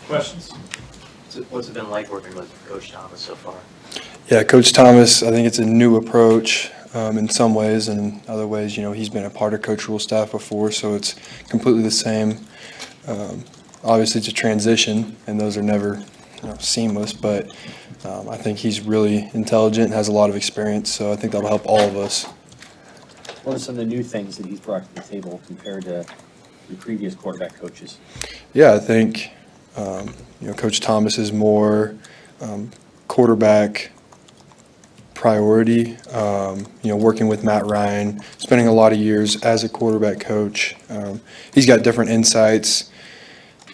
Questions? What's it been like working with Coach Thomas so far? Yeah, Coach Thomas, I think it's a new approach in some ways, and in other ways, he's been a part of Coach Rule's staff before, so it's completely the same. Obviously, it's a transition, and those are never seamless, but I think he's really intelligent and has a lot of experience, so I think that'll help all of us. What are some of the new things that he's brought to the table compared to your previous quarterback coaches? Yeah, I think Coach Thomas is more quarterback priority. Working with Matt Ryan, spending a lot of years as a quarterback coach. He's got different insights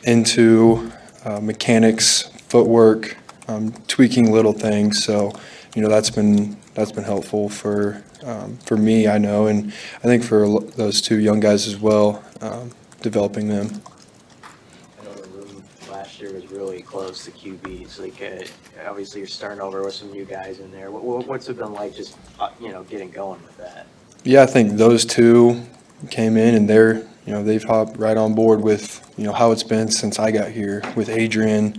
into mechanics, footwork, tweaking little things. So, that's been helpful for me, I know, and I think for those two young guys as well, developing them. I know the room last year was really close to QBs. Obviously you're starting over with some new guys in there. What's it been like just getting going with that? Yeah, I think those two came in and they've hopped right on board with how it's been since I got here with Adrian,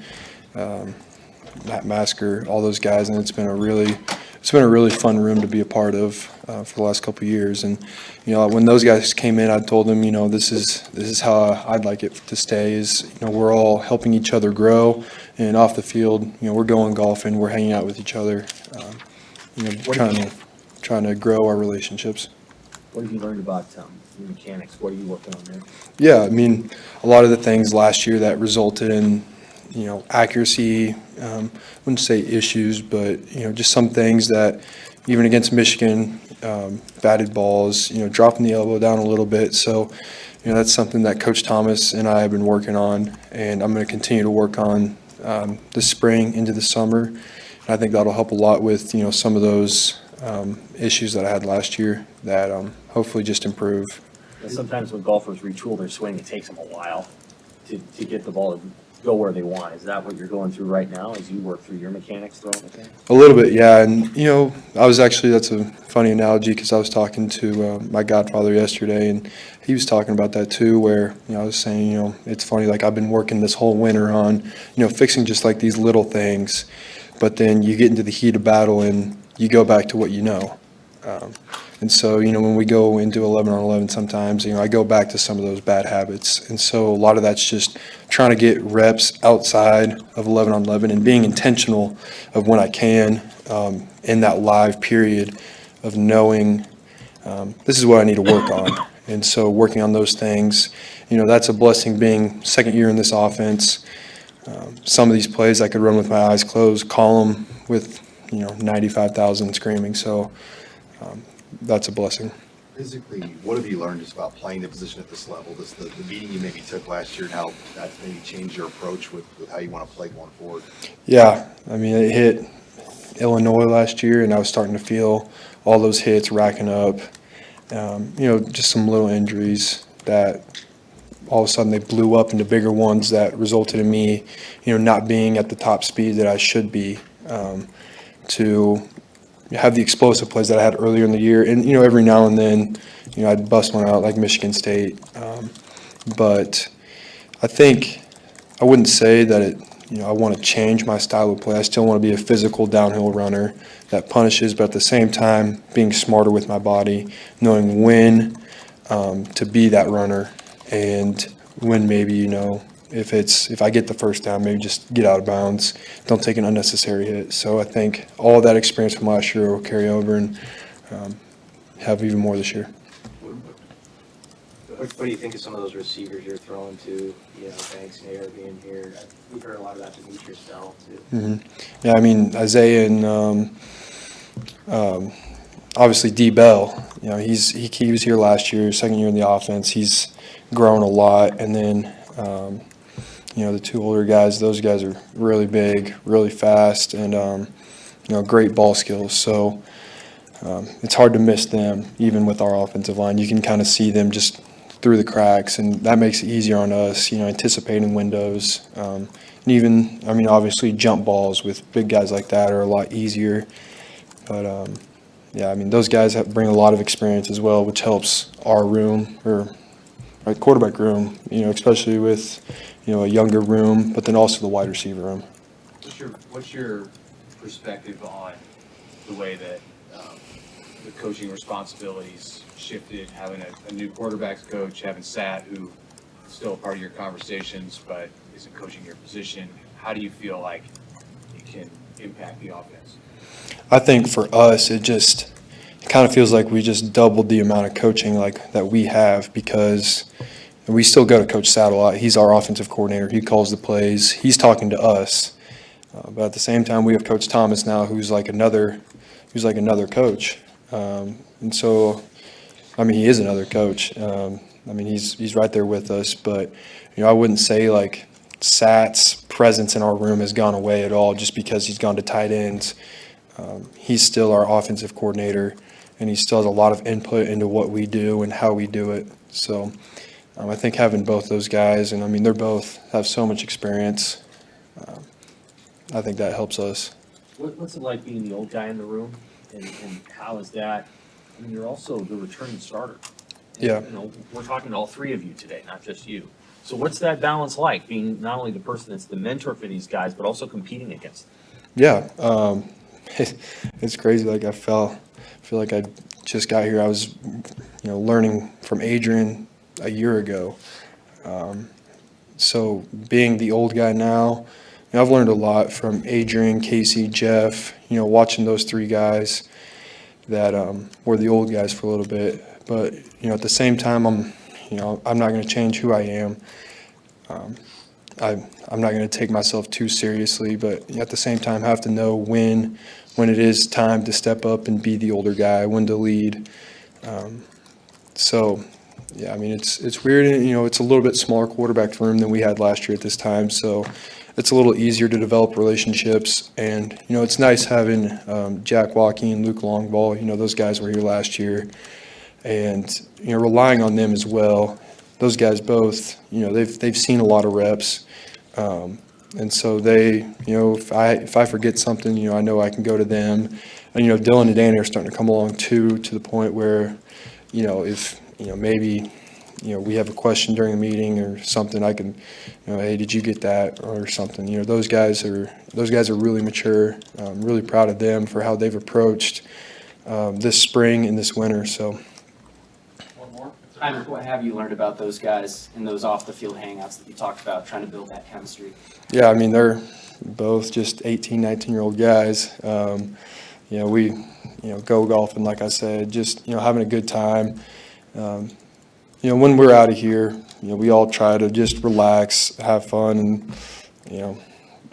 Matt Masker, all those guys, and it's been a really fun room to be a part of for the last couple of years. And when those guys came in, I told them this is how I'd like it to stay. Is we're all helping each other grow, and off the field, we're going golfing, we're hanging out with each other, trying to grow our relationships. What have you learned about your mechanics? What are you working on there? Yeah, I mean, a lot of the things last year that resulted in accuracy, I wouldn't say issues, but just some things that even against Michigan, batted balls, dropping the elbow down a little bit. So, that's something that Coach Thomas and I have been working on, and I'm going to continue to work on this spring into the summer. And I think that'll help a lot with some of those issues that I had last year that hopefully just improve. And sometimes when golfers retool their swing, it takes them a while to get the ball to go where they want. Is that what you're going through right now as you work through your mechanics throwing the thing? A little bit, yeah. And, that's a funny analogy because I was talking to my godfather yesterday, and he was talking about that too, where, I was saying, it's funny, like I've been working this whole winter on, fixing just like these little things, but then you get into the heat of battle and you go back to what you know. And so, when we go into 11 on 11 sometimes, I go back to some of those bad habits. And so a lot of that's just trying to get reps outside of 11 on 11 and being intentional of when I can in that live period of knowing this is what I need to work on. And so working on those things, that's a blessing being second year in this offense. Some of these plays I could run with my eyes closed, call them with, 95,000 screaming. So that's a blessing. Physically, what have you learned just about playing the position at this level? The meeting you maybe took last year and how that maybe changed your approach with how you want to play going forward? Yeah, I mean, it hit Illinois last year, and I was starting to feel all those hits racking up. Just some little injuries that all of a sudden they blew up into bigger ones that resulted in me, not being at the top speed that I should be to have the explosive plays that I had earlier in the year. And, every now and then, I'd bust one out like Michigan State. But I think I wouldn't say that I want to change my style of play. I still want to be a physical downhill runner that punishes, but at the same time, being smarter with my body, knowing when to be that runner and when maybe, if I get the first down, maybe just get out of bounds, don't take an unnecessary hit. So I think all of that experience from last year will carry over and have even more this year. What do you think of some of those receivers you're throwing to, Banks and Air being here? We've heard a lot of that from Demetrius Bell, too. Mm-hmm. Yeah, I mean, Isaiah and obviously D. Bell, he was here last year, second year in the offense. He's grown a lot. And then, the two older guys, those guys are really big, really fast, and, great ball skills. So it's hard to miss them, even with our offensive line. You can kind of see them just through the cracks, and that makes it easier on us, anticipating windows. And even, obviously jump balls with big guys like that are a lot easier. But, those guys bring a lot of experience as well, which helps our room, or right, quarterback room, especially with, a younger room, but then also the wide receiver room. What's your perspective on the way that the coaching responsibilities shifted, having a new quarterbacks coach, having Sat, who is still a part of your conversations but isn't coaching your position? How do you feel like it can impact the offense? I think for us, it kind of feels like we just doubled the amount of coaching like that we have, because we still go to Coach Sat a lot. He's our offensive coordinator. He calls the plays. He's talking to us. But at the same time, we have Coach Thomas now, who's like another coach. And so, he is another coach. He's right there with us. But I wouldn't say like Sat's presence in our room has gone away at all just because he's gone to tight ends. He's still our offensive coordinator, and he still has a lot of input into what we do and how we do it. So I think having both those guys, and they're both have so much experience, I think that helps us. What's it like being the old guy in the room, and how is that? You're also the returning starter. Yeah. We're talking to all three of you today, not just you. So what's that balance like, being not only the person that's the mentor for these guys, but also competing against them? Yeah, it's crazy. Like I feel like I just got here. I was, learning from Adrian a year ago. So being the old guy now, I've learned a lot from Adrian, Casey, Jeff. Watching those three guys that were the old guys for a little bit. But at the same time, I'm not going to change who I am. I'm not going to take myself too seriously, but at the same time, have to know when it is time to step up and be the older guy, when to lead. So, yeah, it's weird. It's a little bit smaller quarterback room than we had last year at this time, so it's a little easier to develop relationships. And it's nice having Jack Joaquin, Luke Longball. Those guys were here last year, and relying on them as well. Those guys both, they've seen a lot of reps, and so they, if I forget something, I know I can go to them. And Dylan and Danny are starting to come along too, to the point where, if maybe we have a question during a meeting or something, I can, hey, did you get that or something? Those guys are really mature. I'm really proud of them for how they've approached this spring and this winter. So. Heinrich, what have you learned about those guys in those off-the-field hangouts that you talked about, trying to build that chemistry? Yeah, they're both just 18, 19-year-old guys. We, go golfing, like I said, just, having a good time. When we're out of here, we all try to just relax, have fun, and,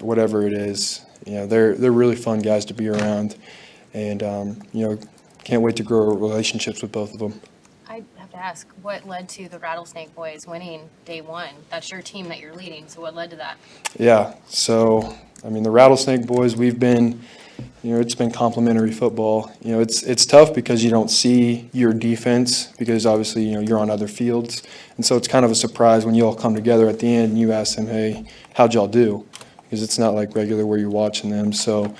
whatever it is. They're really fun guys to be around. And, can't wait to grow relationships with both of them. I have to ask, what led to the Rattlesnake Boys winning day one? That's your team that you're leading, so what led to that? Yeah, so, the Rattlesnake Boys, we've been, it's been complimentary football. It's tough because you don't see your defense because obviously, you're on other fields. And so it's kind of a surprise when you all come together at the end and you ask them, hey, how'd y'all do? Because it's not like regular where you're watching them. So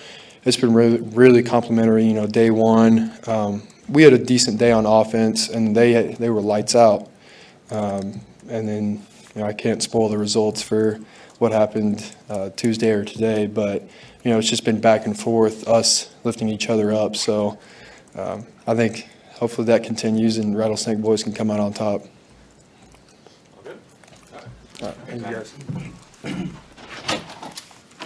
it's been really, really complimentary, day one. We had a decent day on offense, and they were lights out. And then, I can't spoil the results for what happened Tuesday or today, but, it's just been back and forth, us lifting each other up. So I think hopefully that continues and Rattlesnake Boys can come out on top. All good? All right. Thank you guys.